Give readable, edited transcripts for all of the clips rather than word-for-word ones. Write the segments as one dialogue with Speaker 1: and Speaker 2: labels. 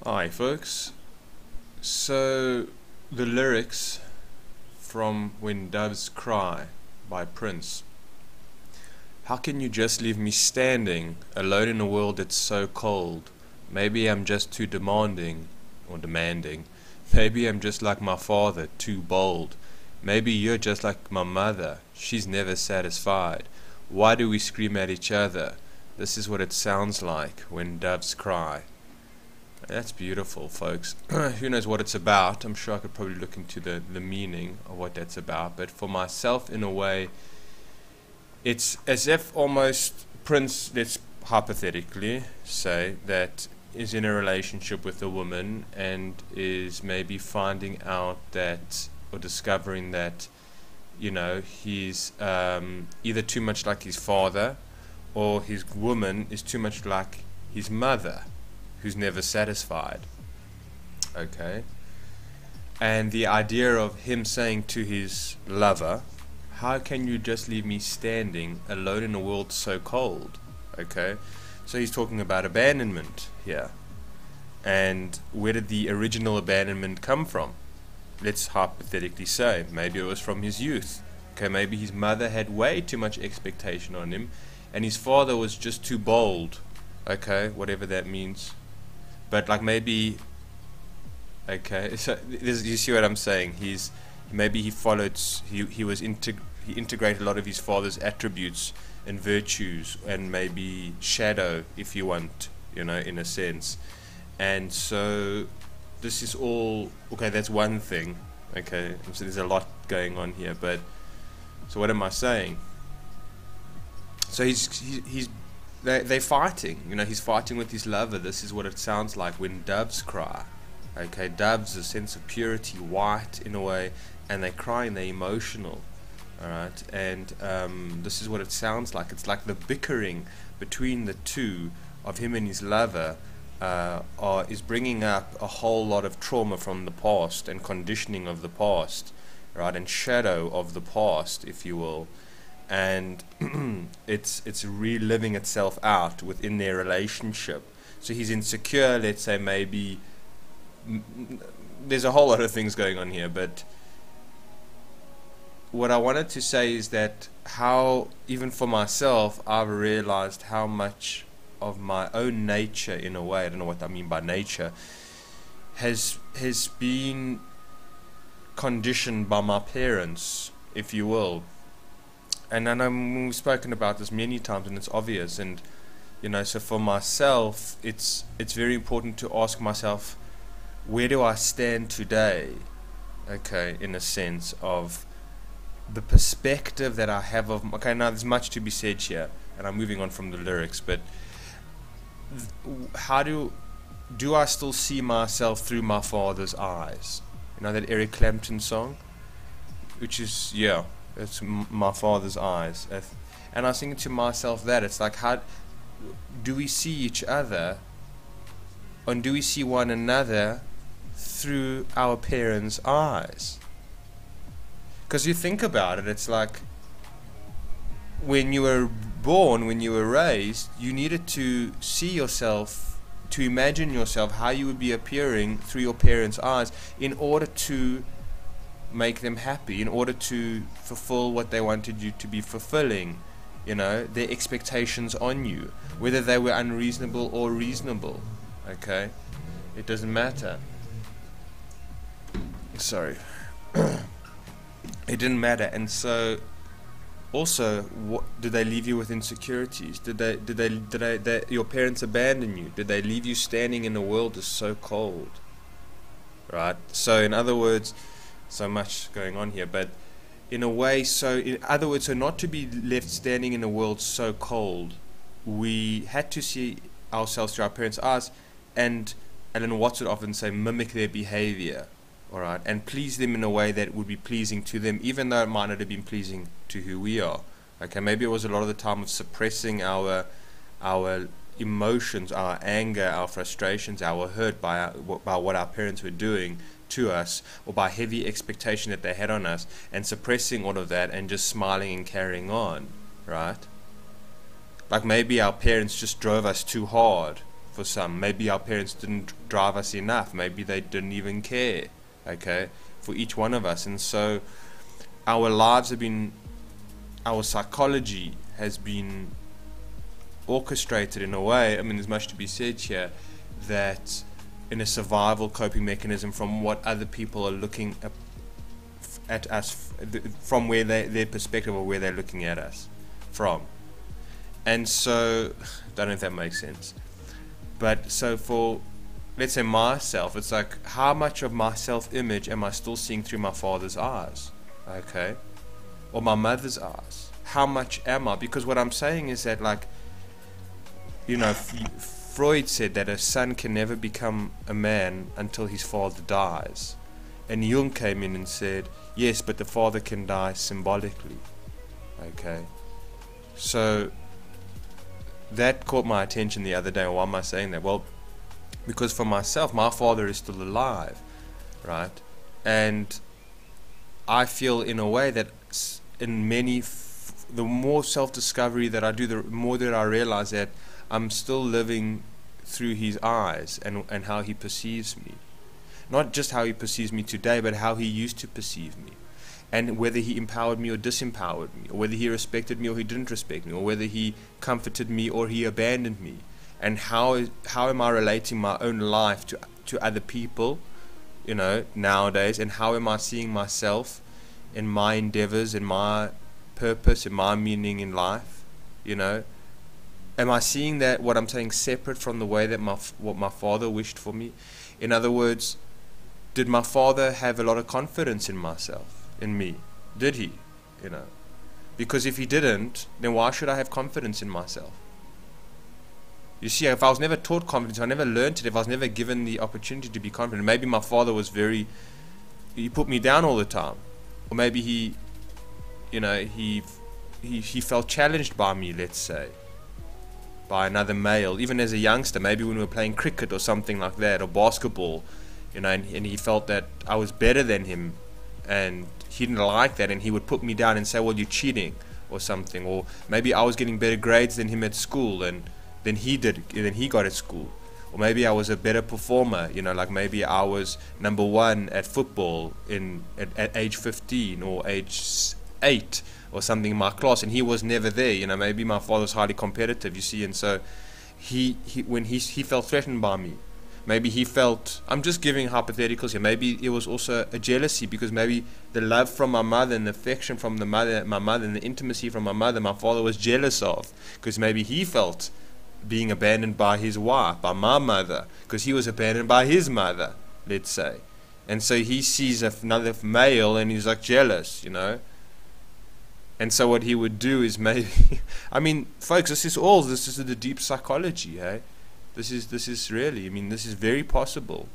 Speaker 1: Hi folks, so the lyrics from When Doves Cry by Prince. How can you just leave me standing alone in a world that's so cold? Maybe I'm just too demanding. Maybe I'm just like my father, too bold. Maybe you're just like my mother, she's never satisfied. Why do we scream at each other? This is what it sounds like when doves cry. That's beautiful, folks. Who knows what it's about? I'm sure I could probably look into the meaning of what that's about. But for myself, in a way, it's as if almost Prince, let's hypothetically say, that is in a relationship with a woman and is maybe finding out that, or discovering that, he's either too much like his father or his woman is too much like his mother, who's never satisfied. Okay? And the idea of him saying to his lover, how can you just leave me standing alone in a world so cold? Okay? So he's talking about abandonment here. And where did the original abandonment come from? Let's hypothetically say, maybe it was from his youth. Okay, maybe his mother had way too much expectation on him, and his father was just too bold. Okay, whatever that means. But like maybe, okay, so you see what I'm saying? Maybe he followed, he integrated a lot of his father's attributes and virtues, and maybe shadow, if you want, in a sense. And so this is all okay. That's one thing. Okay, and so there's a lot going on here. But so what am I saying? So they're fighting. He's fighting with his lover. This is what it sounds like when doves cry. Okay, doves, a sense of purity, white in a way, and they're crying, they're emotional. Alright, and this is what it sounds like. It's like the bickering between the two of him and his lover is bringing up a whole lot of trauma from the past and conditioning of the past, right, and shadow of the past, if you will. And it's reliving itself out within their relationship. So he's insecure, let's say, maybe there's a whole lot of things going on here, but what I wanted to say is that how, even for myself, I've realized how much of my own nature, in a way, I don't know what I mean by nature, has been conditioned by my parents, if you will. And I know we've spoken about this many times, and it's obvious. And so for myself, it's very important to ask myself, where do I stand today? Okay, in a sense of the perspective that I have of. Okay, now there's much to be said here, and I'm moving on from the lyrics. But how do I still see myself through my father's eyes? That Eric Clapton song, which is it's my father's eyes. And I was thinking to myself that it's like, how do we see each other, and do we see one another through our parents' eyes? Because you think about it, it's like when you were born, when you were raised, you needed to see yourself, to imagine yourself, how you would be appearing through your parents' eyes in order to make them happy, in order to fulfill what they wanted you to be fulfilling, their expectations on you, whether they were unreasonable or reasonable. Okay, it doesn't matter. Sorry. It didn't matter. And so also, did they leave you with insecurities? Did your parents abandon you? Did they leave you standing in a world that's so cold? Right? So in other words, so much going on here, but in a way, so not to be left standing in a world so cold, we had to see ourselves through our parents' eyes, and Alan Watts would often say, mimic their behavior, alright, and please them in a way that would be pleasing to them, even though it might not have been pleasing to who we are. Okay, maybe it was a lot of the time of suppressing our emotions, our anger, our frustrations, our hurt by what our parents were doing to us, or by heavy expectation that they had on us, and suppressing all of that and just smiling and carrying on, right? Like maybe our parents just drove us too hard for some. Maybe our parents didn't drive us enough. Maybe they didn't even care, okay, for each one of us. And so our lives have been, our psychology has been orchestrated in a way, I mean, there's much to be said here, that in a survival coping mechanism from what other people are looking at us, from where their perspective, or where they're looking at us from. And so, I don't know if that makes sense, but so for, let's say, myself, it's like, how much of my self-image am I still seeing through my father's eyes, okay, or my mother's eyes? How much am I? Because what I'm saying is that, like, you know, Freud said that a son can never become a man until his father dies, and Jung came in and said, yes, but the father can die symbolically, okay. So that caught my attention the other day. Why am I saying that? Well, because for myself, my father is still alive, right? And I feel in a way that in many, the more self-discovery that I do, the more that I realize that I'm still living through his eyes and how he perceives me. Not just how he perceives me today, but how he used to perceive me. And whether he empowered me or disempowered me, or whether he respected me or he didn't respect me, or whether he comforted me or he abandoned me. And how am I relating my own life to other people, you know, nowadays, and how am I seeing myself in my endeavors, in my purpose, in my meaning in life, you know? Am I seeing that, what I'm saying, separate from the way that what my father wished for me? In other words, did my father have a lot of confidence in myself? In me? Did he? You know, because if he didn't, then why should I have confidence in myself? You see, if I was never taught confidence, I never learned it, if I was never given the opportunity to be confident, maybe my father was he put me down all the time, or maybe he, you know, he felt challenged by me, let's say, by another male, even as a youngster, maybe when we were playing cricket or something like that, or basketball, you know, and he felt that I was better than him, and he didn't like that, and he would put me down and say, well, you're cheating or something. Or maybe I was getting better grades than him at school and than he got at school. Or maybe I was a better performer, you know, like maybe I was number one at football at age 15 or age 8 or something in my class, and he was never there. You know, maybe my father was highly competitive, you see, and so when he felt threatened by me. Maybe he felt, I'm just giving hypotheticals here, maybe it was also a jealousy, because maybe the love from my mother and the affection from my mother and the intimacy from my mother, my father was jealous of, because maybe he felt being abandoned by his wife, by my mother, because he was abandoned by his mother, let's say. And so he sees another male and he's like jealous, you know. And so what he would do is maybe, I mean, folks, this is the deep psychology, hey? This is really, I mean, this is very possible,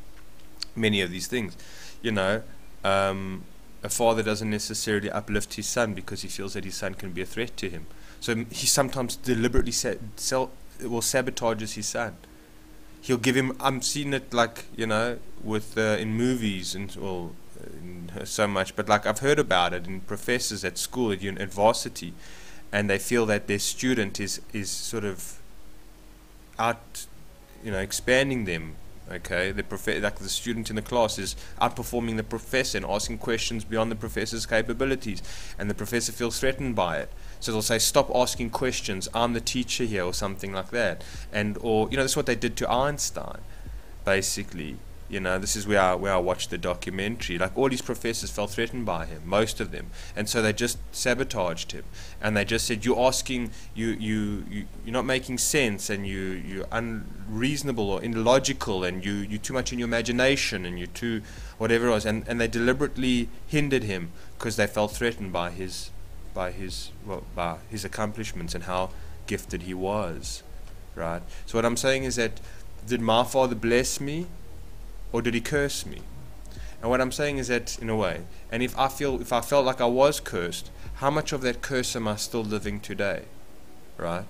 Speaker 1: many of these things, you know. A father doesn't necessarily uplift his son because he feels that his son can be a threat to him. So he sometimes deliberately sabotages his son. He'll give him, I'm seeing it, like, you know, with in movies and so much, but like I've heard about it in professors at school, at varsity, and they feel that their student is sort of out, you know, expanding them, okay? Like the student in the class is outperforming the professor and asking questions beyond the professor's capabilities, and the professor feels threatened by it. So they'll say, stop asking questions, I'm the teacher here, or something like that. Or, you know, that's what they did to Einstein, basically. You know, this is where I watched the documentary. Like, all these professors felt threatened by him, most of them, and so they just sabotaged him. And they just said, "You're asking, you're not making sense, and you're unreasonable or illogical, and you're too much in your imagination, and you're too whatever it was." And they deliberately hindered him because they felt threatened by his accomplishments and how gifted he was, right? So what I'm saying is that, did my father bless me, or did he curse me? And what I'm saying is that, in a way, and if I felt like I was cursed, how much of that curse am I still living today, right?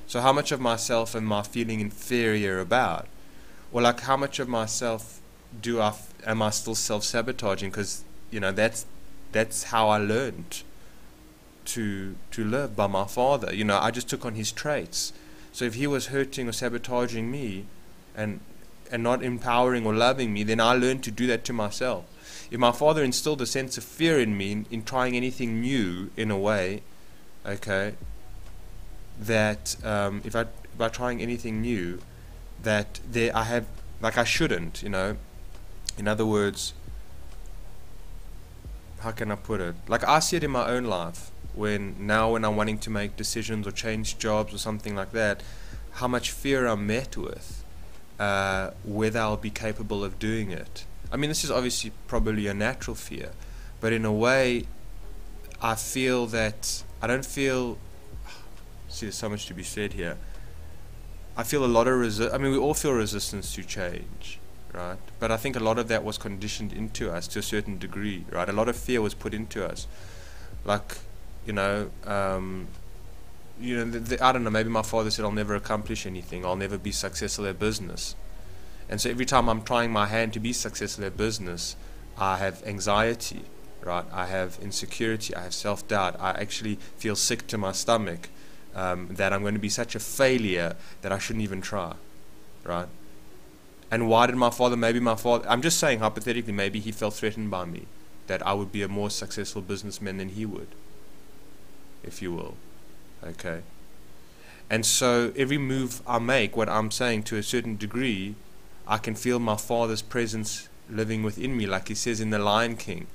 Speaker 1: So how much of myself am I feeling inferior about? Or like, how much of myself am I still self-sabotaging? Because, you know, that's how I learned to live, by my father. You know, I just took on his traits. So if he was hurting or sabotaging me, and not empowering or loving me, then I learned to do that to myself. If my father instilled a sense of fear in me in trying anything new, in a way, okay, that if by trying anything new, that there I have, like, I shouldn't, in other words, how can I put it? Like, I see it in my own life when I'm wanting to make decisions or change jobs or something like that, how much fear I'm met with, whether I'll be capable of doing it. I mean, this is obviously probably a natural fear, but in a way, I feel that I don't feel. See, there's so much to be said here. I feel a lot of I mean, we all feel resistance to change, right? But I think a lot of that was conditioned into us to a certain degree, right? A lot of fear was put into us, like, I don't know. Maybe my father said, "I'll never accomplish anything. I'll never be successful at business." And so every time I'm trying my hand to be successful at business, I have anxiety, right? I have insecurity. I have self-doubt. I actually feel sick to my stomach, that I'm going to be such a failure that I shouldn't even try, right? And why did maybe my father, I'm just saying hypothetically, maybe he felt threatened by me, that I would be a more successful businessman than he would, if you will, okay? And so every move I make, what I'm saying, to a certain degree, I can feel my father's presence living within me, like he says in The Lion King,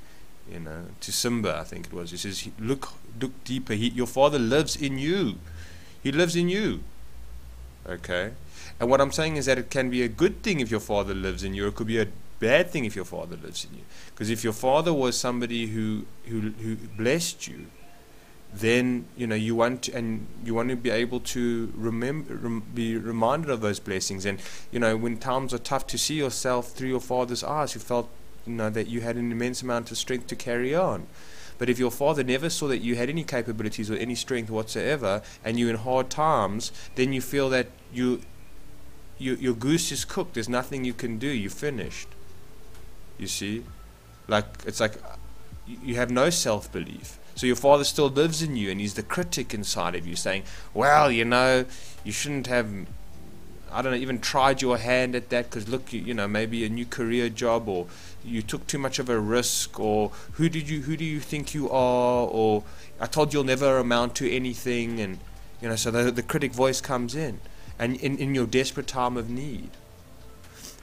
Speaker 1: to Simba, I think it was. He says, look deeper. Your father lives in you. He lives in you. Okay? And what I'm saying is that it can be a good thing if your father lives in you, or it could be a bad thing if your father lives in you. Because if your father was somebody who blessed you, then you want to be able to be reminded of those blessings. And when times are tough, to see yourself through your father's eyes, who felt that you had an immense amount of strength to carry on. But if your father never saw that you had any capabilities or any strength whatsoever, and you're in hard times, then you feel that your goose is cooked. There's nothing you can do. You're finished. You see, it's like you have no self-belief. So your father still lives in you, and he's the critic inside of you, saying, well, you shouldn't have, I don't know, even tried your hand at that, because look, maybe a new career job, or you took too much of a risk, or who do you think you are, or I told you you'll never amount to anything. And so the critic voice comes in, and in your desperate time of need.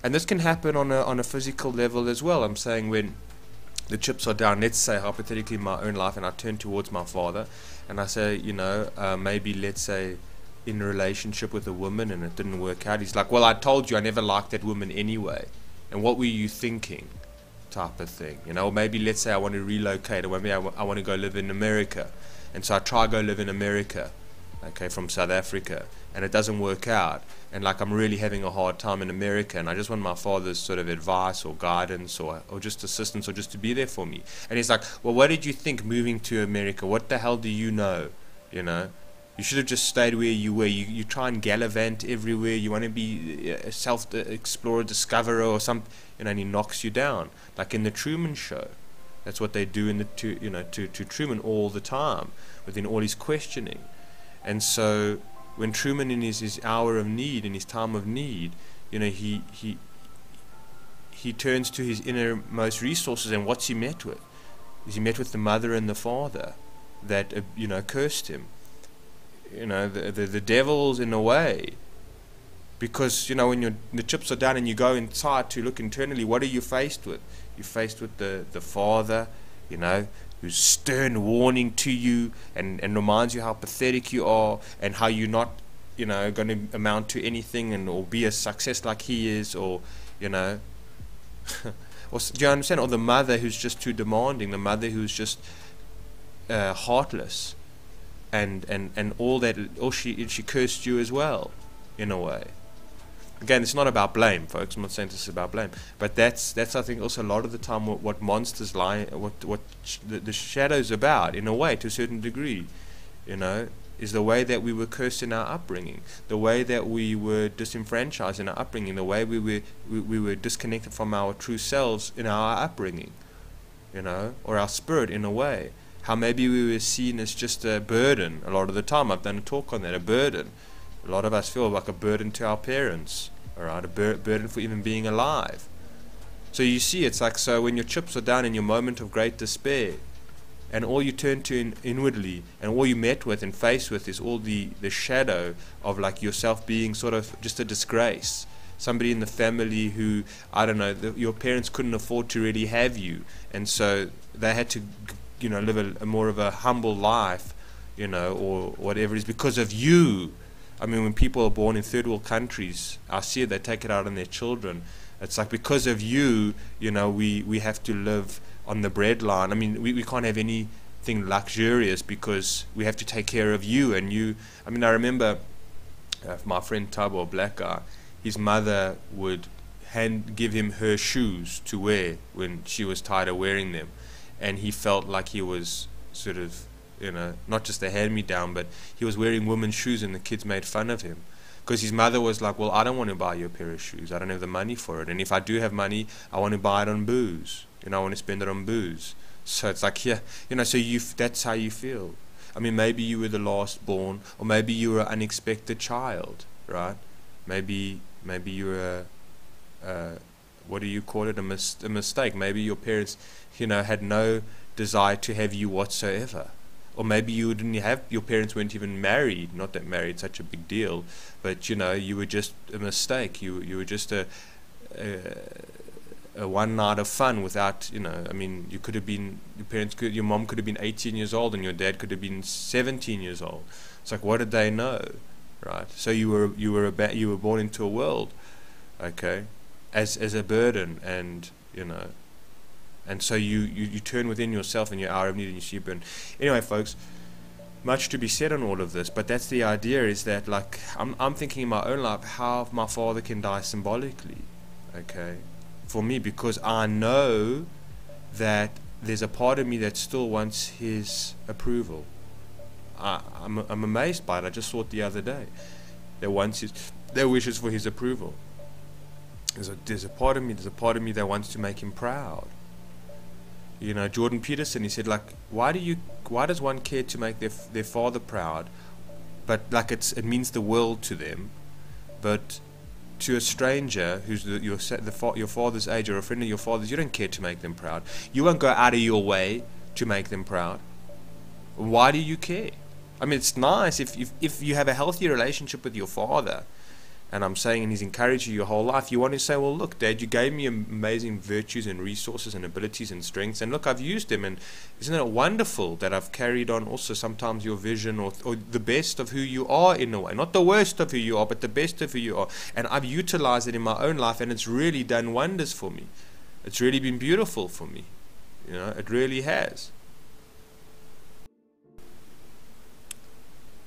Speaker 1: And this can happen on a physical level as well. I'm saying, when the chips are down, let's say hypothetically in my own life, and I turn towards my father and I say, maybe let's say in a relationship with a woman and it didn't work out. He's like, well, I told you I never liked that woman anyway, and what were you thinking, type of thing. Or maybe let's say I want to relocate, or maybe I want to go live in America, and so I try go live in America, okay, from South Africa, and it doesn't work out, and like I'm really having a hard time in America, and I just want my father's sort of advice or guidance or just assistance, or just to be there for me. And he's like, well, what did you think moving to America? What the hell do you know? You should have just stayed where you were. You try and gallivant everywhere. You want to be a self-explorer, discoverer, or something, and he knocks you down, like in the Truman Show. That's what they do to Truman all the time, within all his questioning. And so when Truman, in his hour of need, in his time of need, he turns to his innermost resources, and what's he met with? He met with the mother and the father that cursed him. The devils, in a way, because when the chips are down and you go inside to look internally, what are you faced with? You're faced with the father, who's stern warning to you and reminds you how pathetic you are, and how you're not going to amount to anything, or be a success like he is, or or do you understand? Or the mother who's just too demanding, the mother who's just heartless, and all that, or she cursed you as well, in a way. Again, it's not about blame, folks. I'm not saying this is about blame, but that's I think also a lot of the time what monsters lie, what the shadow's about, in a way, to a certain degree, is the way that we were cursed in our upbringing, the way that we were disenfranchised in our upbringing, the way we were disconnected from our true selves in our upbringing, or our spirit, in a way. How maybe we were seen as just a burden a lot of the time. I've done a talk on that, a burden. A lot of us feel like a burden to our parents, all right, a burden for even being alive. So you see, it's like, so when your chips are down in your moment of great despair, and all you turn to inwardly, and all you met with and faced with is all the shadow of like yourself being sort of just a disgrace. Somebody in the family who, I don't know, your parents couldn't afford to really have you, and so they had to, live a more of a humble life, or whatever it is because of you. I mean, when people are born in third world countries, I see it, they take it out on their children. It's like, because of you, we have to live on the breadline. I mean, we can't have anything luxurious because we have to take care of you. And you, I mean, I remember my friend Tabo, a black guy, his mother would give him her shoes to wear when she was tired of wearing them. And he felt like he was sort of, not just a hand-me-down, but he was wearing women's shoes and the kids made fun of him. Because his mother was like, well, I don't want to buy you a pair of shoes. I don't have the money for it. And if I do have money, I want to buy it on booze. I want to spend it on booze. So it's like, yeah, so that's how you feel. I mean, maybe you were the last born, or maybe you were an unexpected child, right? Maybe you were what do you call it? A mistake. Maybe your parents, had no desire to have you whatsoever. Or maybe you didn't have, your parents weren't even married. Not that married's such a big deal, but you were just a mistake. You were just a one night of fun without, I mean, you could have been, your mom could have been 18 years old and your dad could have been 17 years old. It's like, what did they know, right? So you were born into a world, okay, as a burden, and and so you turn within yourself in your hour of need and you see a burden. Anyway, folks, much to be said on all of this, but that's the idea, is that, like, I'm thinking in my own life how my father can die symbolically, okay, for me, because I know that there's a part of me that still wants his approval. I'm amazed by it. I just saw it the other day. That wishes for his approval. There's a part of me that wants to make him proud. Jordan Peterson, he said, like, why does one care to make their father proud? But like it means the world to them, but to a stranger who's your father's age or a friend of your father's, you don't care to make them proud. You won't go out of your way to make them proud. Why do you care? I mean, it's nice if you have a healthy relationship with your father, and I'm saying, and he's encouraged you your whole life, you want to say, well, look, Dad, you gave me amazing virtues and resources and abilities and strengths, and look, I've used them, and isn't it wonderful that I've carried on also sometimes your vision or the best of who you are, in a way, not the worst of who you are, but the best of who you are, and I've utilized it in my own life, and it's really done wonders for me. It's really been beautiful for me. It really has.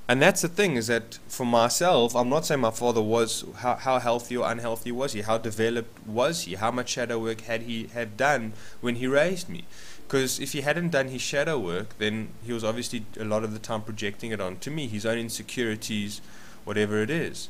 Speaker 1: And that's the thing, is that for myself, I'm not saying my father was, how healthy or unhealthy was he, how developed was he, how much shadow work had he done when he raised me. Because if he hadn't done his shadow work, then he was obviously a lot of the time projecting it onto me, his own insecurities, whatever it is.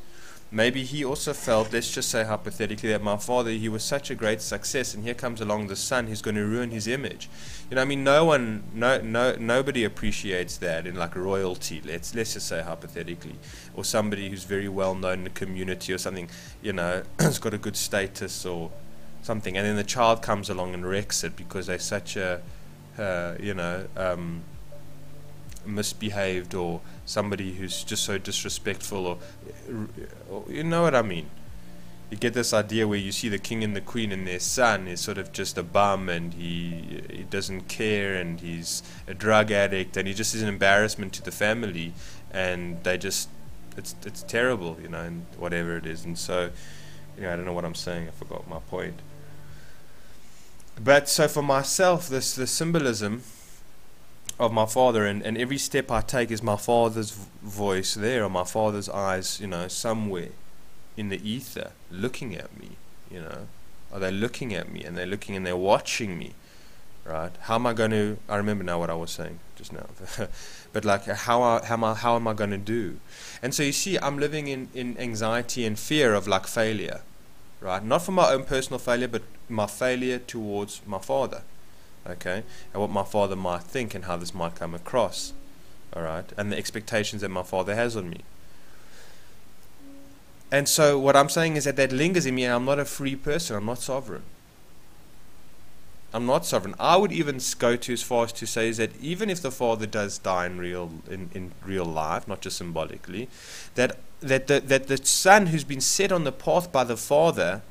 Speaker 1: Maybe he also felt, let's just say hypothetically, that my father, he was such a great success, and here comes along the son who's going to ruin his image. I mean, nobody appreciates that in like royalty. Let's just say hypothetically, or somebody who's very well known in the community or something. Has got a good status or something, and then the child comes along and wrecks it because they're such a, misbehaved, or somebody who's just so disrespectful, or you know what I mean. You get this idea where you see the king and the queen, and their son is sort of just a bum, and he doesn't care, and he's a drug addict, and he just is an embarrassment to the family, and they just, it's terrible, and whatever it is. And so, I don't know what I'm saying, I forgot my point. But so for myself, the symbolism of my father, and every step I take is my father's voice there, or my father's eyes, somewhere in the ether, looking at me. Are they looking at me, and they're looking and they're watching me, right? How am I going to, I remember now what I was saying just now, but like how am I going to do? And so you see, I'm living in anxiety and fear of like failure, right? Not for my own personal failure, but my failure towards my father. Okay, and what my father might think and how this might come across, all right, and the expectations that my father has on me. And so what I'm saying is that lingers in me, and I'm not a free person. I'm not sovereign. I'm not sovereign. I would even go to as far as to say is that even if the father does die in real life, not just symbolically, that the son who's been set on the path by the father,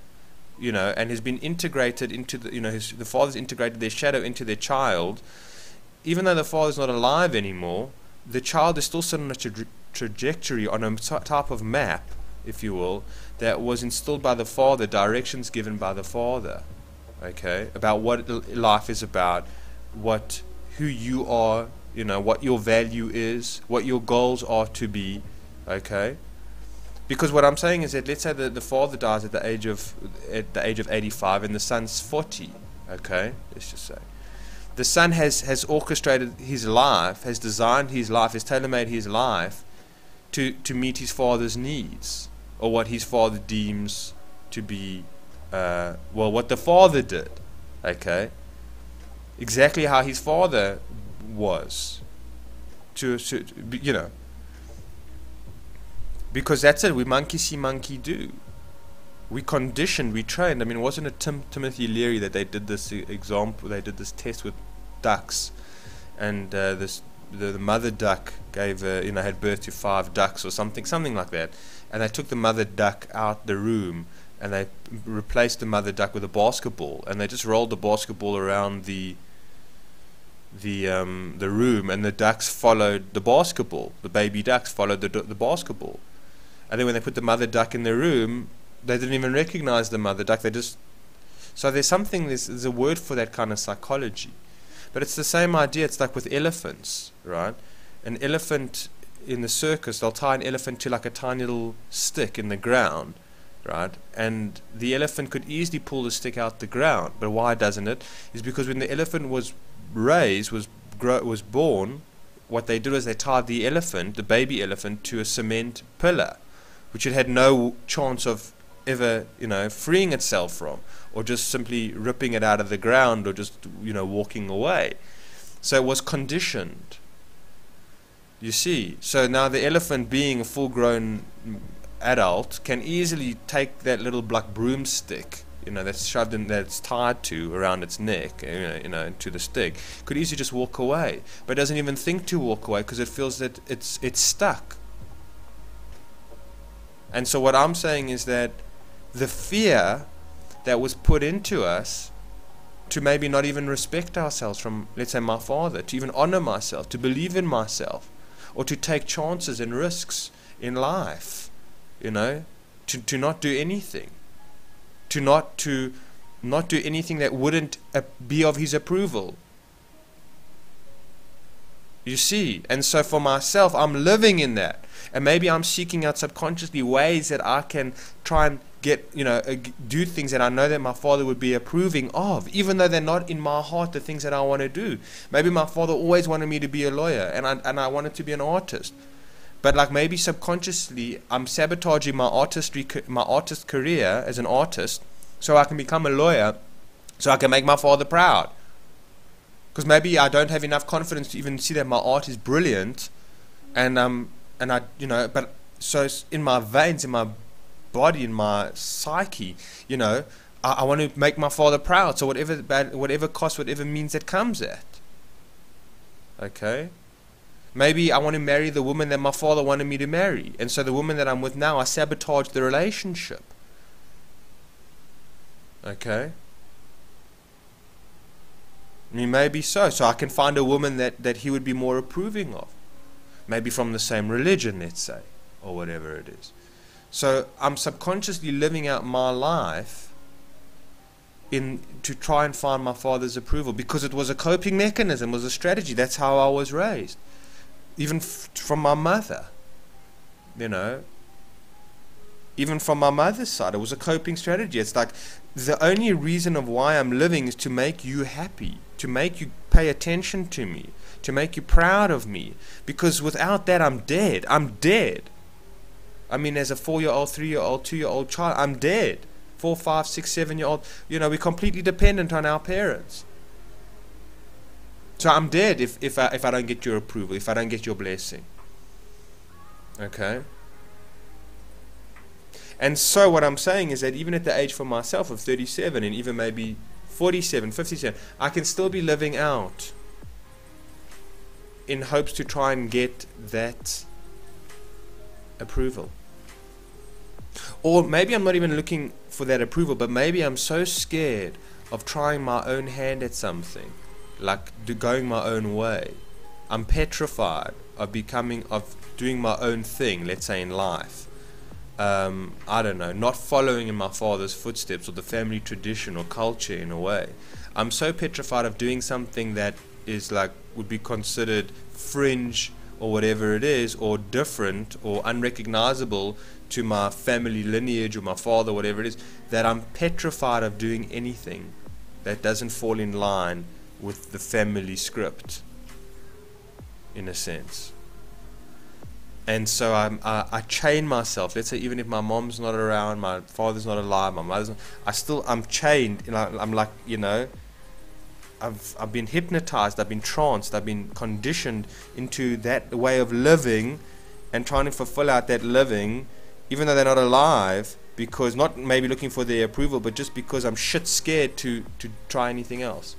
Speaker 1: and has been integrated into the father's integrated their shadow into their child, even though the father's not alive anymore, the child is still set on a trajectory, on a type of map, if you will, that was instilled by the father, directions given by the father. Okay, about what life is about, who you are, what your value is, what your goals are to be. Okay, because what I'm saying is that let's say that the father dies at the age of 85 and the son's 40. Okay, let's just say the son has orchestrated his life, has designed his life, has tailor-made his life to meet his father's needs, or what his father deems to be what the father did. Okay, exactly how his father was, because that's it. We monkey see, monkey do. We conditioned, we trained. I mean, wasn't it Timothy Leary that they did this example? They did this test with ducks, and the mother duck gave had birth to 5 ducks or something like that, and they took the mother duck out the room, and they replaced the mother duck with a basketball, and they just rolled the basketball around the room, and the ducks followed the basketball. The baby ducks followed the basketball, and then when they put the mother duck in the room, they didn't even recognize the mother duck. So there's a word for that kind of psychology, but it's the same idea. It's like with elephants, right? An elephant in the circus, they'll tie an elephant to like a tiny little stick in the ground, right? And the elephant could easily pull the stick out the ground, but why doesn't it? Is because when the elephant was born, what they did was they tied the baby elephant, to a cement pillar, which it had no chance of ever, freeing itself from, or just simply ripping it out of the ground, or just, walking away. So it was conditioned. You see, so now the elephant, being a full-grown adult, can easily take that little black broomstick, that's shoved in, that's tied to around its neck, to the stick, could easily just walk away, but doesn't even think to walk away because it feels that it's stuck. And so what I'm saying is that the fear that was put into us to maybe not even respect ourselves from, let's say, my father, to even honor myself, to believe in myself, or to take chances and risks in life, to not do anything, to not do anything that wouldn't be of his approval. You see, and so for myself, I'm living in that, and maybe I'm seeking out subconsciously ways that I can try and get, do things that I know that my father would be approving of, even though they're not in my heart the things that I want to do. Maybe my father always wanted me to be a lawyer, and I wanted to be an artist, but like maybe subconsciously I'm sabotaging my artist career as an artist, so I can become a lawyer, so I can make my father proud. Because maybe I don't have enough confidence to even see that my art is brilliant, and I, but so it's in my veins, in my body, in my psyche, I want to make my father proud. So whatever cost, whatever means that comes at. Okay, maybe I want to marry the woman that my father wanted me to marry, and so the woman that I'm with now, I sabotage the relationship. Okay. I mean, maybe so I can find a woman that he would be more approving of, maybe from the same religion, let's say, or whatever it is. So I'm subconsciously living out my life to try and find my father's approval, because it was a coping mechanism, was a strategy. That's how I was raised, even from my mother, even from my mother's side, it was a coping strategy. It's like the only reason of why I'm living is to make you happy, to make you pay attention to me, to make you proud of me, because without that I'm dead. I mean, as a 4-year-old, 3-year-old, 2-year-old child, I'm dead. 4, 5, 6, 7-year-old, we're completely dependent on our parents. So I'm dead if I don't get your approval, if I don't get your blessing. Okay? And so what I'm saying is that even at the age for myself of 37 and even maybe 47, 57, I can still be living out in hopes to try and get that approval. Or maybe I'm not even looking for that approval, but maybe I'm so scared of trying my own hand at something, like going my own way. I'm petrified of doing my own thing, let's say in life. I don't know, not following in my father's footsteps or the family tradition or culture in a way. I'm so petrified of doing something that is like, would be considered fringe or whatever it is, or different or unrecognizable to my family lineage or my father, whatever it is, that I'm petrified of doing anything that doesn't fall in line with the family script, in a sense. And so I chain myself. Let's say even if my mom's not around, my father's not alive, my mother's not, I'm chained. I'm like, I've been hypnotized, I've been tranced, I've been conditioned into that way of living and trying to fulfill out that living, even though they're not alive, because not maybe looking for their approval, but just because I'm shit scared to try anything else.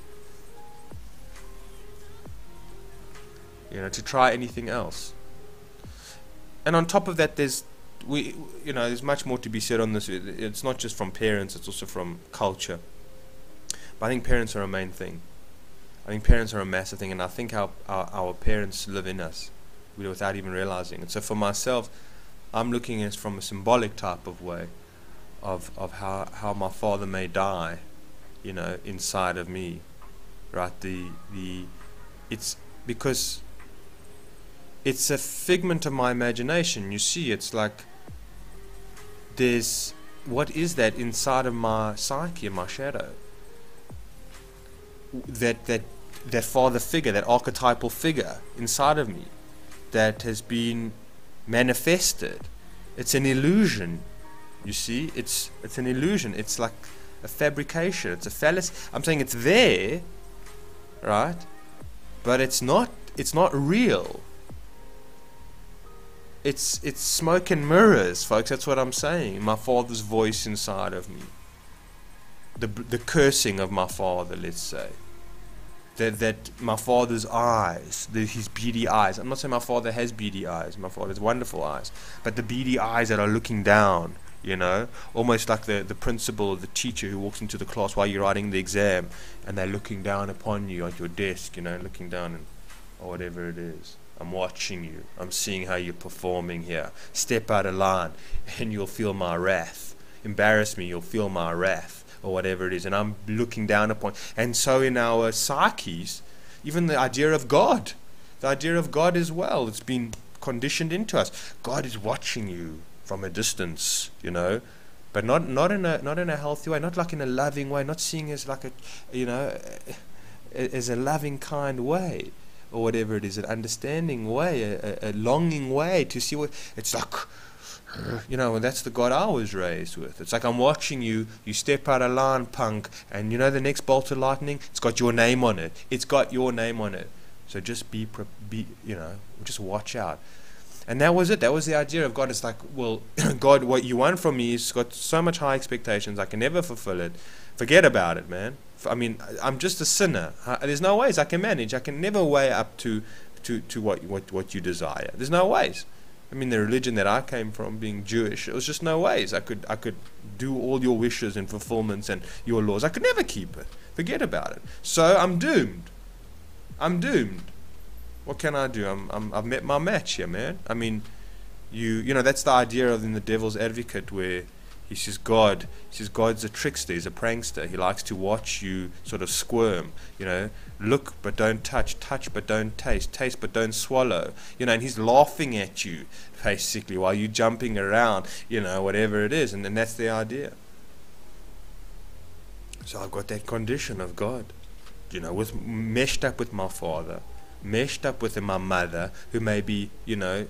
Speaker 1: To try anything else. And on top of that, there's much more to be said on this. It's not just from parents, it's also from culture. But I think parents are a main thing. I think parents are a massive thing, and I think our parents live in us without even realizing it. So for myself, I'm looking at it from a symbolic type of way of how my father may die, inside of me, right? It's because it's a figment of my imagination. You see, it's like what is that inside of my psyche and my shadow? That father figure, that archetypal figure inside of me that has been manifested. It's an illusion, you see. It's an illusion. It's like a fabrication. It's a fallacy. I'm saying it's there, right? But it's not real. It's smoke and mirrors, folks. That's what I'm saying. My father's voice inside of me. The cursing of my father, let's say. That my father's eyes, his beady eyes. I'm not saying my father has beady eyes. My father has wonderful eyes. But the beady eyes that are looking down, almost like the principal or the teacher who walks into the class while you're writing the exam and they're looking down upon you at your desk, looking down or whatever it is. I'm watching you. I'm seeing how you're performing here. Step out of line and you'll feel my wrath. Embarrass me, you'll feel my wrath. Or whatever it is, and I'm looking down upon. And so in our psyches, even the idea of God as well, it's been conditioned into us. God is watching you from a distance, but not in a healthy way, not like in a loving way, not seeing as like as a loving kind way, or whatever it is, an understanding way, a longing way to see what it's like. And that's the God I was raised with. It's like I'm watching you step out of line, punk, and the next bolt of lightning, it's got your name on it. It's got your name on it. So just just watch out. And that was it. That was the idea of God. It's like, well, God, what you want from me has got so much high expectations. I can never fulfill it. Forget about it, man. I mean, I'm just a sinner. There's no ways I can manage. I can never weigh up to what you desire. There's no ways. I mean, the religion that I came from, being Jewish, it was just no ways. I could do all your wishes and fulfillments and your laws. I could never keep it. Forget about it. So I'm doomed. What can I do? I've met my match here, man. I mean, that's the idea of in the Devil's Advocate, where he says God's a trickster, he's a prankster. He likes to watch you sort of squirm, look but don't touch but don't taste but don't swallow, and he's laughing at you basically while you're jumping around, whatever it is, and that's the idea. So I've got that condition of God, meshed up with my father, meshed up with my mother, who maybe,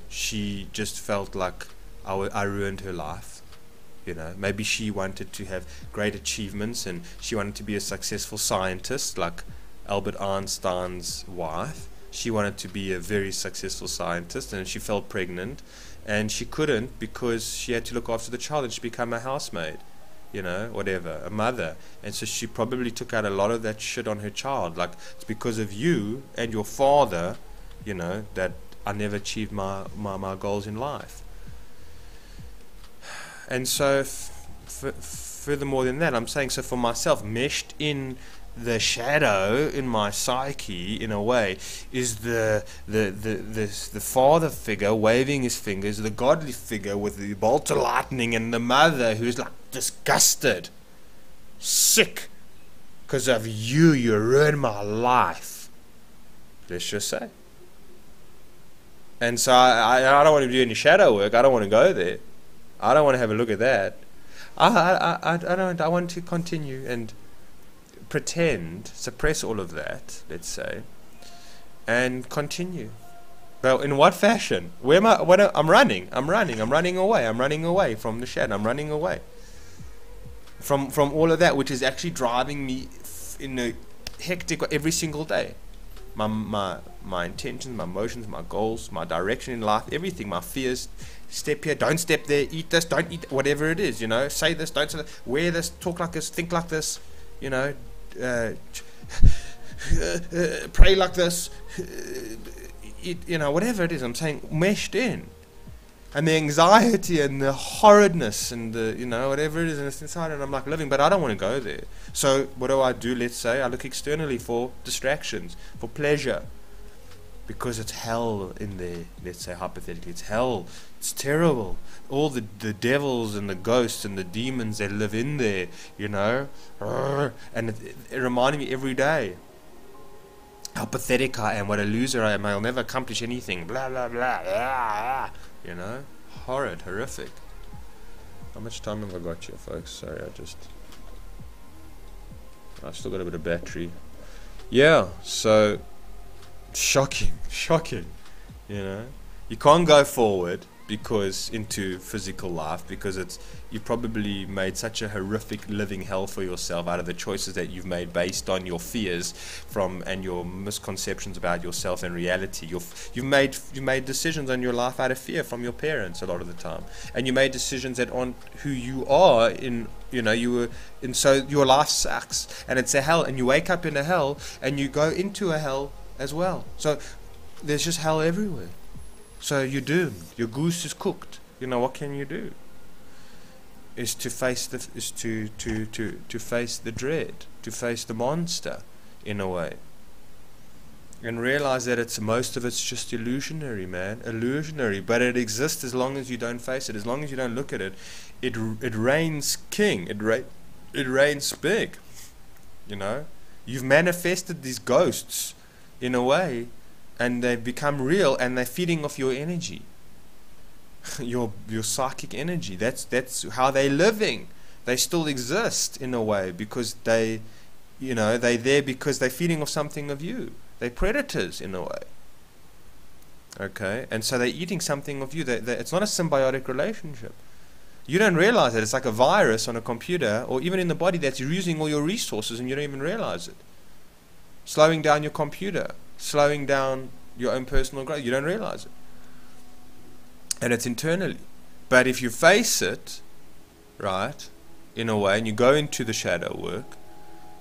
Speaker 1: she just felt like I ruined her life. Maybe she wanted to have great achievements and she wanted to be a successful scientist like Albert Einstein's wife. She wanted to be a very successful scientist, and she fell pregnant, and she couldn't because she had to look after the child, and she became a housemaid, you know, whatever, a mother. And so she probably took out a lot of that shit on her child. Like, it's because of you and your father, you know, that I never achieved my goals in life. And so furthermore than that, I'm saying, so for myself, meshed in the shadow in my psyche, in a way, is the father figure waving his fingers, the godly figure with the bolt of lightning, and the mother who's like disgusted, sick, because of you ruined my life, let's just say. And so I don't want to do any shadow work. I don't want to go there. I don't want to have a look at that. I don't. I want to continue and pretend, suppress all of that, let's say, and continue. But in what fashion? Where am I? I'm running away from the shadow. I'm running away from all of that, which is actually driving me in a hectic every single day. My intentions, my emotions, my goals, my direction in life, everything, my fears. Step here, don't step there, eat this, don't eat, whatever it is, you know, say this, don't say that, wear this, talk like this, think like this, you know, pray like this, you know, whatever it is, I'm saying, meshed in. And the anxiety and the horridness and the, you know, whatever it is, and it's inside, and I'm like living, but I don't want to go there. So what do? Let's say I look externally for distractions, for pleasure, because it's hell in there. Let's say hypothetically, it's hell. It's terrible. All the devils and the ghosts and the demons that live in there, you know, and it reminded me every day how pathetic I am, what a loser I am. I'll never accomplish anything. Blah blah blah. You know, horrid, horrific. How much time have I got here, folks? Sorry, I've still got a bit of battery. Yeah, so shocking, you know. You can't go forward because into physical life because you probably made such a horrific living hell for yourself out of the choices that you've made based on your fears and your misconceptions about yourself and reality. You've made decisions on your life out of fear from your parents a lot of the time, and you made decisions that aren't who you are in, you know, and so your life sucks and it's a hell, and you wake up in a hell and you go into a hell as well. So there's just hell everywhere. So you're doomed. Your goose is cooked. You know, what can you do? Is to face the face the dread, to face the monster, in a way, and realize that most of it's just illusionary, man, illusionary. But it exists as long as you don't face it, as long as you don't look at it. It reigns king. It reigns big. You know, you've manifested these ghosts, in a way. And they become real, and they're feeding off your energy, your psychic energy. That's how they're living. They still exist in a way because they're there because they're feeding off something of you. They're predators in a way. Okay, and so they're eating something of you. It's not a symbiotic relationship. You don't realize it. It's like a virus on a computer or even in the body that's using all your resources, and you don't even realize it. Slowing down your computer. Slowing down your own personal growth. You don't realize it. And it's internally. But if you face it, right, in a way, and you go into the shadow work,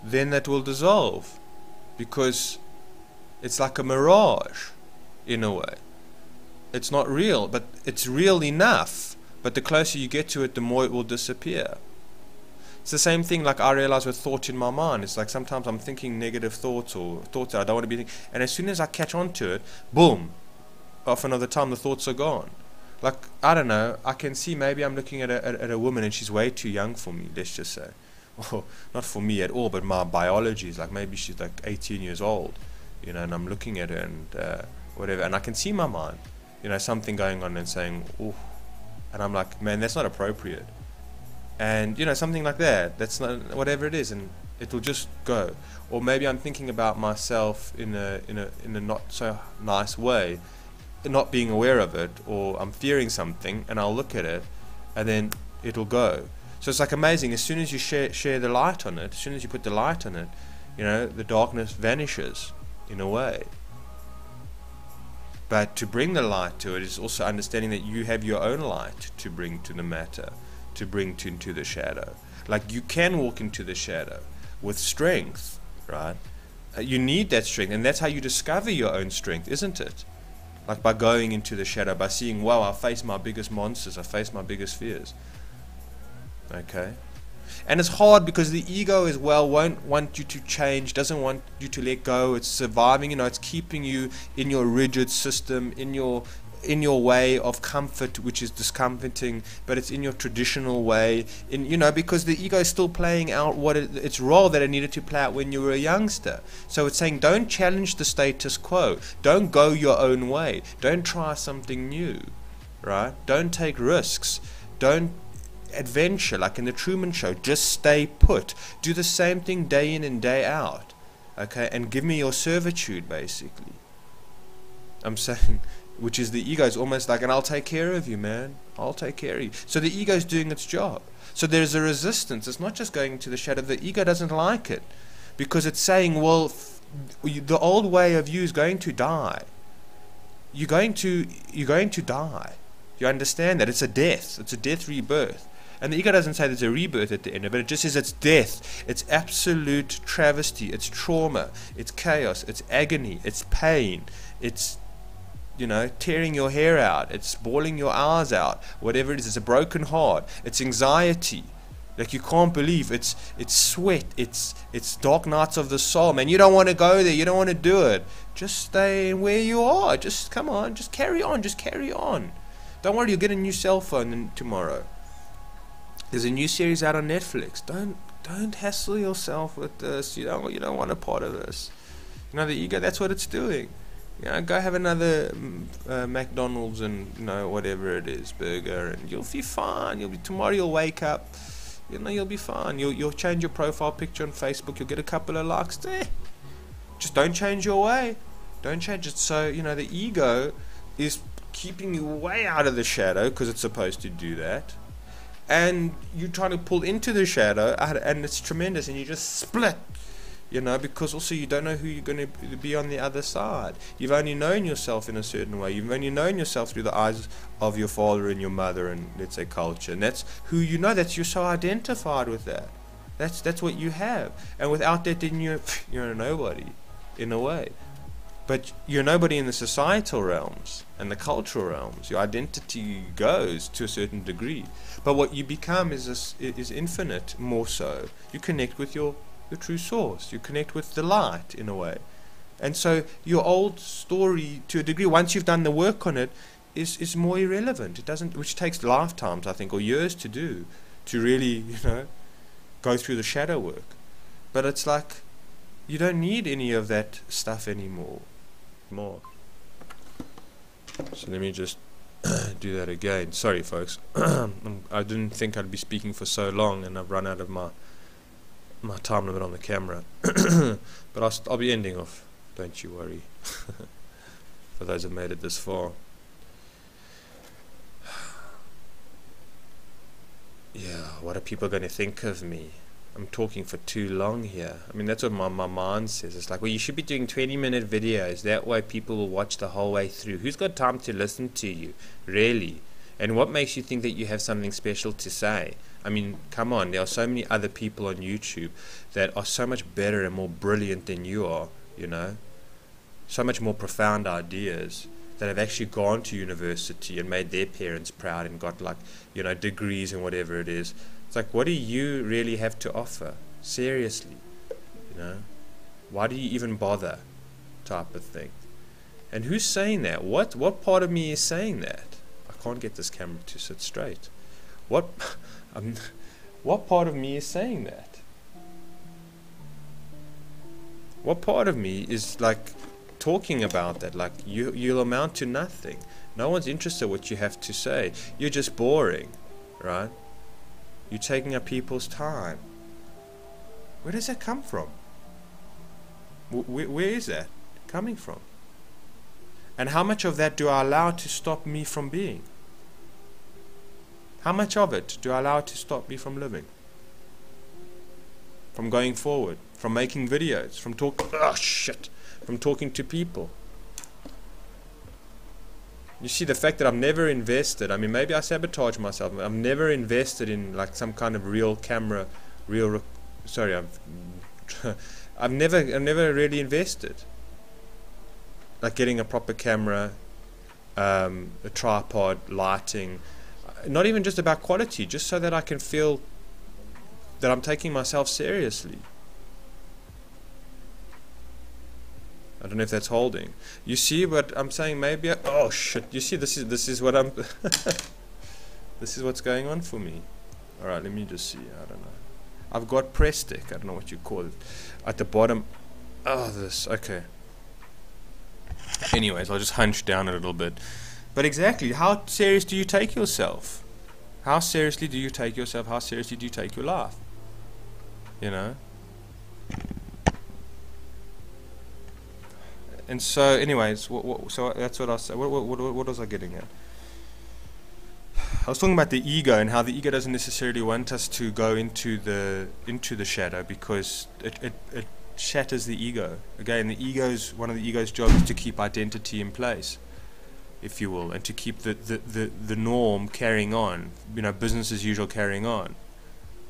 Speaker 1: then that will dissolve. Because it's like a mirage, in a way. It's not real, but it's real enough. But the closer you get to it, the more it will disappear. It's the same thing, like I realize with thought in my mind. It's like sometimes I'm thinking negative thoughts or thoughts that I don't want to be thinking. And as soon as I catch on to it, boom, off another time the thoughts are gone. Like, I don't know, I can see maybe I'm looking at a woman and she's way too young for me, let's just say. Well, not for me at all, but my biology is like maybe she's like 18 years old, you know, and I'm looking at her and whatever. And I can see my mind, you know, something going on and saying, oh, and I'm like, man, that's not appropriate. And, you know, something like that, that's not, whatever it is, and it will just go. Or maybe I'm thinking about myself in a not so nice way, not being aware of it, or I'm fearing something, and I'll look at it, and then it'll go. So it's like amazing, as soon as you share the light on it, as soon as you put the light on it, you know, the darkness vanishes, in a way. But to bring the light to it is also understanding that you have your own light to bring to the matter, to bring into the shadow. Like you can walk into the shadow with strength, right? You need that strength, and that's how you discover your own strength, isn't it? Like by going into the shadow, by seeing, wow, I face my biggest monsters, I face my biggest fears. Okay? And it's hard because the ego as well won't want you to change, doesn't want you to let go. It's surviving, it's keeping you in your rigid system, in your way of comfort, which is discomforting, but it's in your traditional way, because the ego is still playing out its role that it needed to play out when you were a youngster. So it's saying, don't challenge the status quo, don't go your own way, don't try something new, right? Don't take risks, don't adventure like in the Truman Show. Just stay put, do the same thing day in and day out, okay, and give me your servitude, basically. I'm saying, which is the ego is almost like, and I'll take care of you, man, I'll take care of you. So the ego is doing its job. So there's a resistance. It's not just going into the shadow. The ego doesn't like it because it's saying, well, the old way of you is going to die. You're going to die. You understand that? It's a death rebirth. And the ego doesn't say there's a rebirth at the end of it. It just says it's death. It's absolute travesty. It's trauma. It's chaos. It's agony. It's pain. It's, tearing your hair out. It's bawling your eyes out. Whatever it is. It's a broken heart. It's anxiety. Like you can't believe. It's sweat. It's dark nights of the soul. Man, you don't want to go there. You don't want to do it. Just stay where you are. Just come on. Just carry on. Just carry on. Don't worry. You'll get a new cell phone tomorrow. There's a new series out on Netflix. Don't hassle yourself with this. You don't want a part of this. The ego, that's what it's doing. Go have another McDonald's and whatever it is, burger, and you'll be fine. Tomorrow you'll wake up. You'll be fine. You'll change your profile picture on Facebook. You'll get a couple of likes there. Just don't change your way. Don't change it. So the ego is keeping you way out of the shadow because it's supposed to do that. And you're trying to pull into the shadow, and it's tremendous, and you just split, because also you don't know who you're going to be on the other side. You've only known yourself in a certain way. You've only known yourself through the eyes of your father and your mother and, let's say, culture. And that's who you know. You're so identified with that. That's what you have. And without that, then you're a nobody, in a way. But you're nobody in the societal realms and the cultural realms. Your identity goes to a certain degree. But what you become is infinite, more so. You connect with your true source. You connect with the light, in a way. And so your old story, to a degree, once you've done the work on it, is more irrelevant. It doesn't, which takes lifetimes, I think, or years to do, to really, go through the shadow work. But it's like, you don't need any of that stuff anymore. So let me just do that again. Sorry, folks. I didn't think I'd be speaking for so long, and I've run out of my time limit on the camera. But I'll be ending off. Don't you worry. For those who've made it this far. Yeah, what are people going to think of me? I'm talking for too long here. I mean, that's what my mind says. It's like, well, you should be doing 20-minute videos. That way people will watch the whole way through. Who's got time to listen to you? Really? And what makes you think that you have something special to say? I mean, come on. There are so many other people on YouTube that are so much better and more brilliant than you are, So much more profound ideas that have actually gone to university and made their parents proud and got, degrees and whatever it is. It's like, what do you really have to offer? Seriously, why do you even bother? Type of thing. And who's saying that? What part of me is saying that? I can't get this camera to sit straight. What part of me is saying that? What part of me is talking about that? You'll amount to nothing. No one's interested in what you have to say. You're just boring, right? You're taking up people's time. Where does that come from? Where is that coming from? And how much of that do I allow to stop me from being? How much of it do I allow to stop me from living? From going forward? From making videos? From talking to people? You see, the fact that I've never invested, I mean, maybe I sabotage myself. I've never invested in like some kind of real camera, sorry, I've never really invested. Like getting a proper camera, a tripod, lighting, not even just about quality, just so that I can feel that I'm taking myself seriously. I don't know if that's holding. You see what I'm saying? Maybe oh shit! You see, this is what I'm. This is what's going on for me. All right, let me just see. I don't know. I've got press stick. I don't know what you call it. At the bottom. Oh, this. Okay. Anyways, I'll just hunch down a little bit. But exactly, how serious do you take yourself? How seriously do you take yourself? How seriously do you take your life? You know. And so, anyways, so that's what I said. What was I getting at? I was talking about the ego and how the ego doesn't necessarily want us to go into the shadow because it shatters the ego. Again, one of the ego's jobs is to keep identity in place, if you will, and to keep the norm carrying on. You know, business as usual carrying on.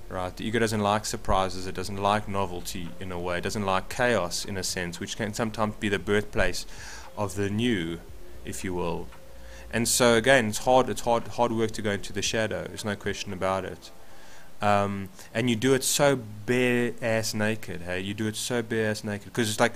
Speaker 1: Right, the ego doesn't like surprises, it doesn't like novelty in a way, it doesn't like chaos in a sense, which can sometimes be the birthplace of the new, if you will. And so again, it's hard work to go into the shadow, there's no question about it. And you do it so bare ass naked, hey, you do it so bare ass naked, because it's like,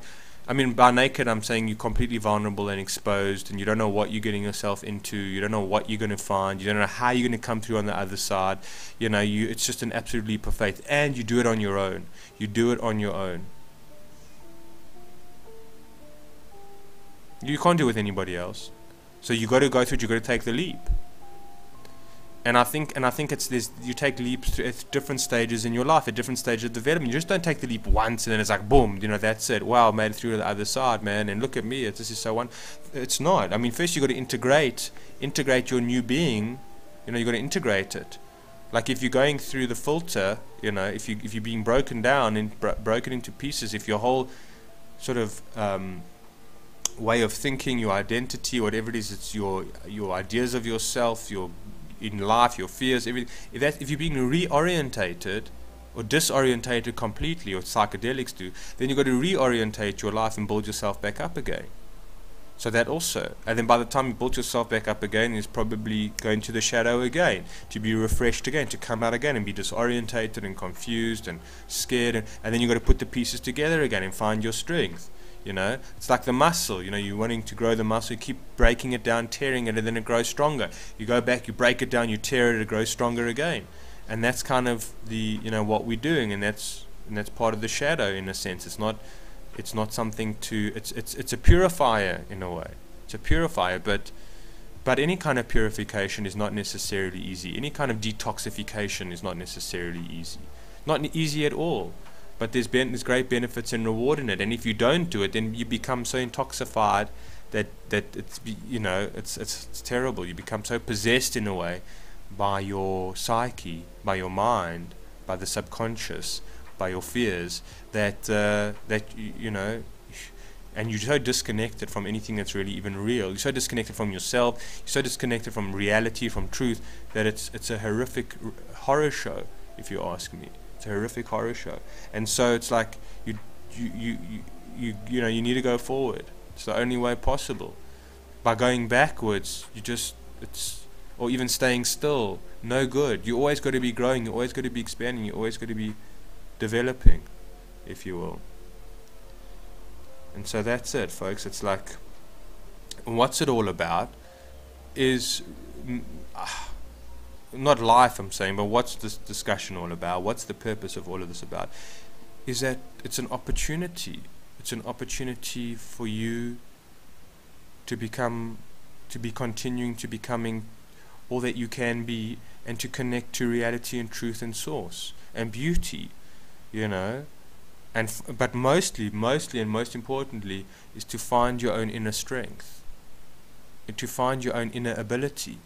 Speaker 1: I mean, by naked I'm saying you're completely vulnerable and exposed, and you don't know what you're getting yourself into, you don't know what you're going to find, you don't know how you're going to come through on the other side. You know, it's just an absolute leap of faith, and you do it on your own. You do it on your own. You can't do it with anybody else. So you got to go through it, you got to take the leap. And I think it's this. You take leaps at different stages in your life, at different stages of development. You just don't take the leap once and then it's like boom, you know, that's it. Wow, I made it through to the other side, man. And look at me, this is so one. It's not. I mean, first you got to integrate your new being. You know, you got to integrate it. Like if you're going through the filter, you know, if you're being broken down and broken into pieces, if your whole sort of way of thinking, your identity, whatever it is, it's your ideas of yourself, your in life, your fears, everything. If you're being reorientated or disorientated completely, or psychedelics do, then you've got to reorientate your life and build yourself back up again. So that also, and then by the time you build yourself back up again, is probably going to the shadow again, to be refreshed again, to come out again and be disorientated and confused and scared, and then you've got to put the pieces together again and find your strength. You know, it's like the muscle. You know, you're wanting to grow the muscle, you keep breaking it down, tearing it, and then it grows stronger. You go back, you break it down, you tear it, it grows stronger again. And that's kind of the, you know, what we're doing, and that's part of the shadow in a sense. It's not something to. It's a purifier in a way. It's a purifier, but any kind of purification is not necessarily easy. Any kind of detoxification is not necessarily easy. Not easy at all. But there's great benefits and reward in it, and if you don't do it, then you become so intoxified that it's, you know, it's terrible. You become so possessed in a way by your psyche, by your mind, by the subconscious, by your fears, that you know, and you're so disconnected from anything that's really even real. You're so disconnected from yourself. You're so disconnected from reality, from truth, that it's a horrific horror show, if you ask me. It's a horrific horror show, and so it's like you know, you need to go forward. It's the only way possible. By going backwards, or even staying still, no good. You always got to be growing. You always got to be expanding. You always got to be developing, if you will. And so that's it, folks. It's like, what's it all about? Is not life, I'm saying, but what's this discussion all about? What's the purpose of all of this about? Is that it's an opportunity. It's an opportunity for you to be continuing to becoming all that you can be, and to connect to reality and truth and source and beauty, you know. But mostly and most importantly is to find your own inner strength, and to find your own inner ability.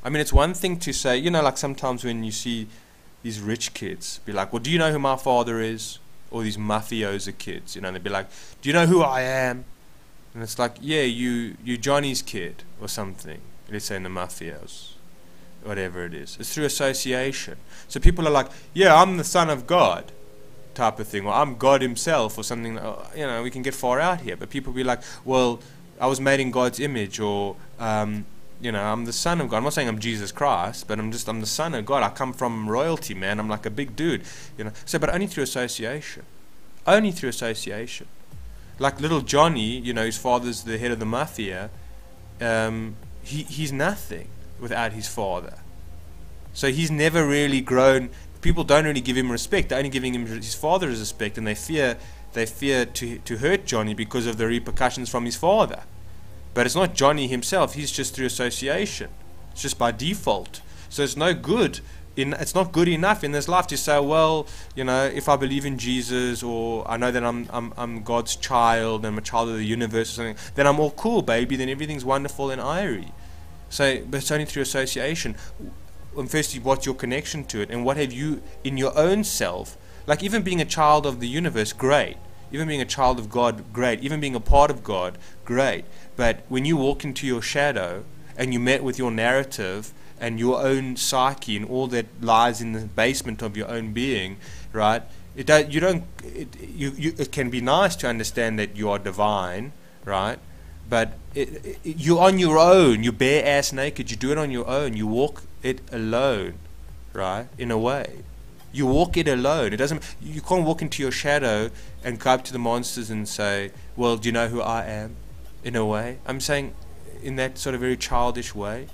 Speaker 1: I mean, it's one thing to say, you know, like sometimes when you see these rich kids be like, well, do you know who my father is? Or these mafioso kids, you know, they'd be like, do you know who I am? And it's like, yeah, you Johnny's kid or something. Let's say in the mafia or whatever it is. It's through association. So people are like, yeah, I'm the son of God, type of thing, or I'm God himself or something. You know, we can get far out here. But people be like, well, I was made in God's image, or you know, I'm the son of God. I'm not saying I'm Jesus Christ, but I'm the son of God. I come from royalty, man. I'm like a big dude, you know. So, but only through association. Only through association. Like little Johnny, you know, his father's the head of the mafia. He's nothing without his father. So he's never really grown. People don't really give him respect. They're only giving him his father's respect, and they fear to hurt Johnny because of the repercussions from his father. But it's not Johnny himself. He's just through association. It's just by default. So it's no good. It's not good enough in this life to say, well, you know, if I believe in Jesus, or I know that I'm God's child and I'm a child of the universe or something, then I'm all cool, baby. Then everything's wonderful and airy. So, but it's only through association. And firstly, what's your connection to it, and what have you in your own self? Like even being a child of the universe, great. Even being a child of God, great. Even being a part of God, great. But when you walk into your shadow and you met with your narrative and your own psyche and all that lies in the basement of your own being, right? It can be nice to understand that you are divine, right? But you're on your own. You're bare ass naked. You do it on your own. You walk it alone, right? In a way, you walk it alone. It doesn't. You can't walk into your shadow and go up to the monsters and say, "Well, do you know who I am?" In a way, I'm saying, in that sort of very childish way.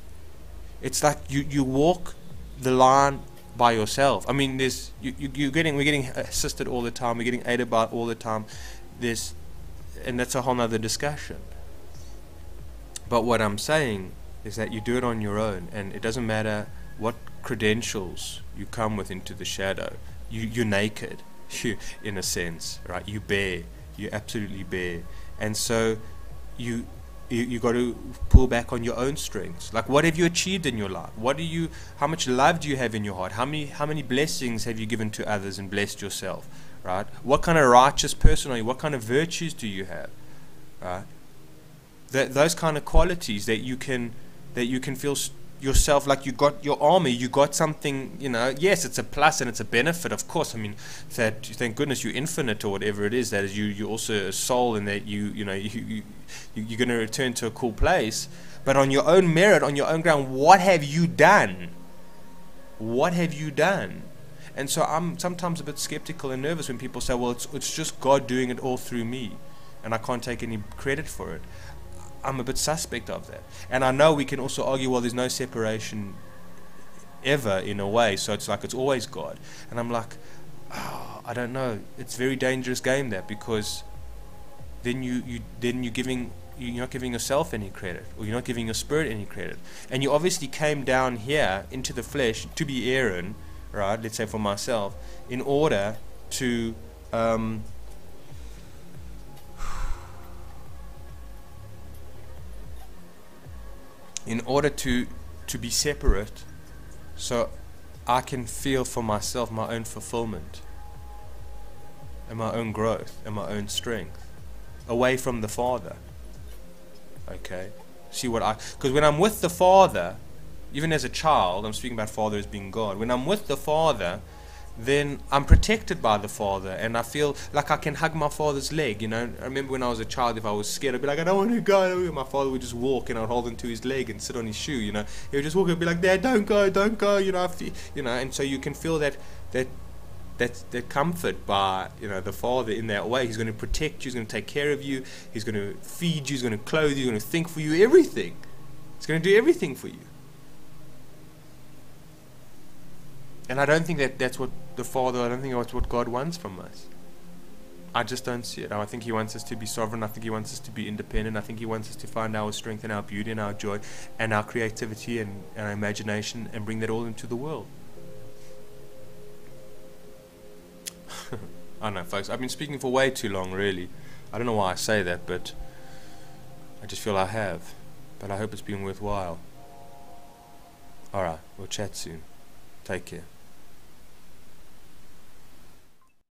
Speaker 1: It's like you walk the line by yourself. I mean, we're getting assisted all the time. We're getting aided by all the time. And that's a whole nother discussion. But what I'm saying is that you do it on your own, and it doesn't matter what credentials you come with into the shadow. You're naked, in a sense, right? You're bare. You're absolutely bare. And so you got to pull back on your own strengths. Like, what have you achieved in your life? How much love do you have in your heart? How many blessings have you given to others and blessed yourself, right? What kind of righteous person are you? What kind of virtues do you have, right? Those kind of qualities that you can feel yourself like you got your armor, you got something, you know. Yes, it's a plus and it's a benefit, of course. I mean, that thank goodness you're infinite, or whatever it is. That is, you're also a soul, and that you're going to return to a cool place. But on your own merit, on your own ground, what have you done? What have you done? And so I'm sometimes a bit skeptical and nervous when people say, well, it's just God doing it all through me, and I can't take any credit for it. I'm a bit suspect of that. And I know we can also argue, well, there's no separation ever, in a way, so it's like it's always God. And I'm like, I don't know. It's a very dangerous game, that, because then you're not giving yourself any credit, or you're not giving your spirit any credit. And you obviously came down here into the flesh to be Aaron, right? Let's say for myself, in order to be separate, so I can feel for myself my own fulfillment and my own growth and my own strength away from the Father. Okay? Because when I'm with the Father, even as a child, I'm speaking about Father as being God. When I'm with the Father, then I'm protected by the Father, and I feel like I can hug my Father's leg. You know, I remember when I was a child, if I was scared, I'd be like, I don't want to go. My father would just walk, and I'd hold onto his leg and sit on his shoe. You know, he would just walk and be like, Dad, don't go. You know, and so you can feel that comfort by, you know, the Father in that way. He's going to protect you. He's going to take care of you. He's going to feed you. He's going to clothe you. He's going to think for you. Everything. He's going to do everything for you. And I don't think that's what the Father, I don't think that's what God wants from us. I just don't see it. I think He wants us to be sovereign. I think He wants us to be independent. I think He wants us to find our strength and our beauty and our joy and our creativity and our imagination, and bring that all into the world. I don't know, folks. I've been speaking for way too long, really. I don't know why I say that, but I just feel I have. But I hope it's been worthwhile. Alright, we'll chat soon. Take care.